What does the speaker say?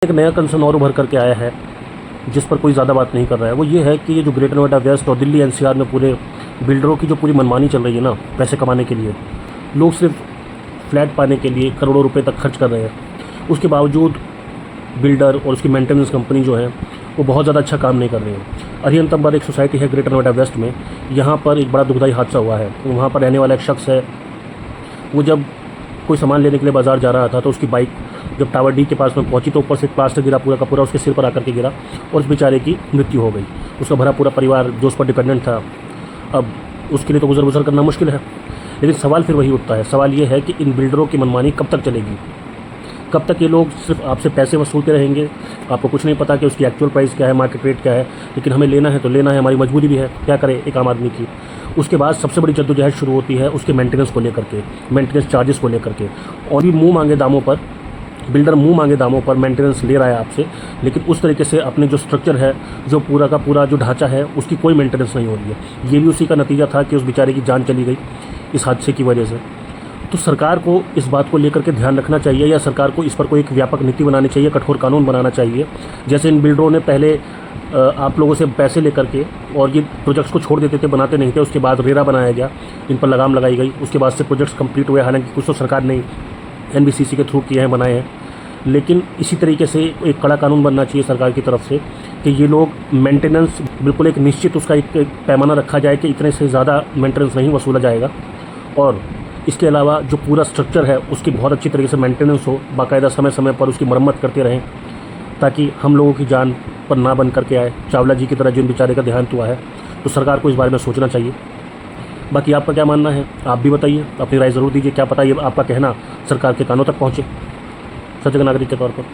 एक नया कंसर्न और उभर करके आया है जिस पर कोई ज़्यादा बात नहीं कर रहा है, वो ये है कि ये जो ग्रेटर नोएडा वेस्ट और दिल्ली एनसीआर में पूरे बिल्डरों की जो पूरी मनमानी चल रही है ना, पैसे कमाने के लिए लोग सिर्फ फ्लैट पाने के लिए करोड़ों रुपए तक खर्च कर रहे हैं। उसके बावजूद बिल्डर और उसकी मेंटेनेंस कंपनी जो है वो बहुत ज़्यादा अच्छा काम नहीं कर रही है। अरिहंत अंबर एक सोसाइटी है ग्रेटर नोएडा वेस्ट में, यहाँ पर एक बड़ा दुखदाई हादसा हुआ है। वहाँ पर रहने वाला एक शख्स है, वो जब कोई सामान लेने के लिए बाज़ार जा रहा था तो उसकी बाइक जब टावर डी के पास में पहुंची तो ऊपर से प्लास्टर गिरा, पूरा का पूरा उसके सिर पर आकर के गिरा और उस बेचारे की मृत्यु हो गई। उसका भरा पूरा परिवार जो उस पर डिपेंडेंट था, अब उसके लिए तो गुजर बसर करना मुश्किल है। लेकिन सवाल फिर वही उठता है, सवाल ये है कि इन बिल्डरों की मनमानी कब तक चलेगी? कब तक ये लोग सिर्फ आपसे पैसे वसूलते रहेंगे? आपको कुछ नहीं पता कि उसकी एक्चुअल प्राइस क्या है, मार्केट रेट क्या है, लेकिन हमें लेना है तो लेना है, हमारी मजबूरी भी है, क्या करे एक आम आदमी की। उसके बाद सबसे बड़ी जद्दोजहद शुरू होती है उसके मेंटेनेंस को लेकर के, मेंटेनेंस चार्जेस को लेकर के। और भी मुँह मांगे दामों पर बिल्डर मुँह मांगे दामों पर मेंटेनेंस ले रहा है आपसे, लेकिन उस तरीके से अपने जो स्ट्रक्चर है, जो पूरा का पूरा जो ढांचा है, उसकी कोई मेंटेनेंस नहीं हो रही है। ये भी उसी का नतीजा था कि उस बेचारे की जान चली गई इस हादसे की वजह से। तो सरकार को इस बात को लेकर के ध्यान रखना चाहिए, या सरकार को इस पर कोई एक व्यापक नीति बनानी चाहिए, कठोर कानून बनाना चाहिए। जैसे इन बिल्डरों ने पहले आप लोगों से पैसे लेकर के और ये प्रोजेक्ट्स को छोड़ देते थे, बनाते नहीं थे, उसके बाद रेरा बनाया गया, इन पर लगाम लगाई गई, उसके बाद से प्रोजेक्ट्स कंप्लीट हुए। हालांकि कुछ तो सरकार ने एनबीसीसी के थ्रू किए हैं, बनाए हैं, लेकिन इसी तरीके से एक कड़ा कानून बनना चाहिए सरकार की तरफ से कि ये लोग मेंटेनेंस बिल्कुल एक निश्चित उसका एक पैमाना रखा जाए कि इतने से ज़्यादा मेंटेनेंस नहीं वसूला जाएगा। और इसके अलावा जो पूरा स्ट्रक्चर है उसकी बहुत अच्छी तरीके से मेंटेनेंस हो, बाकायदा समय समय पर उसकी मरम्मत करते रहें, ताकि हम लोगों की जान पर ना बन करके आए। चावला जी की तरह जिन बेचारे का देहांत हुआ है, तो सरकार को इस बारे में सोचना चाहिए। बाकी आपका क्या मानना है आप भी बताइए, अपनी राय ज़रूर दीजिए। क्या पता ये आपका कहना सरकार के कानों तक पहुँचे सजग नागरिक के तौर पर।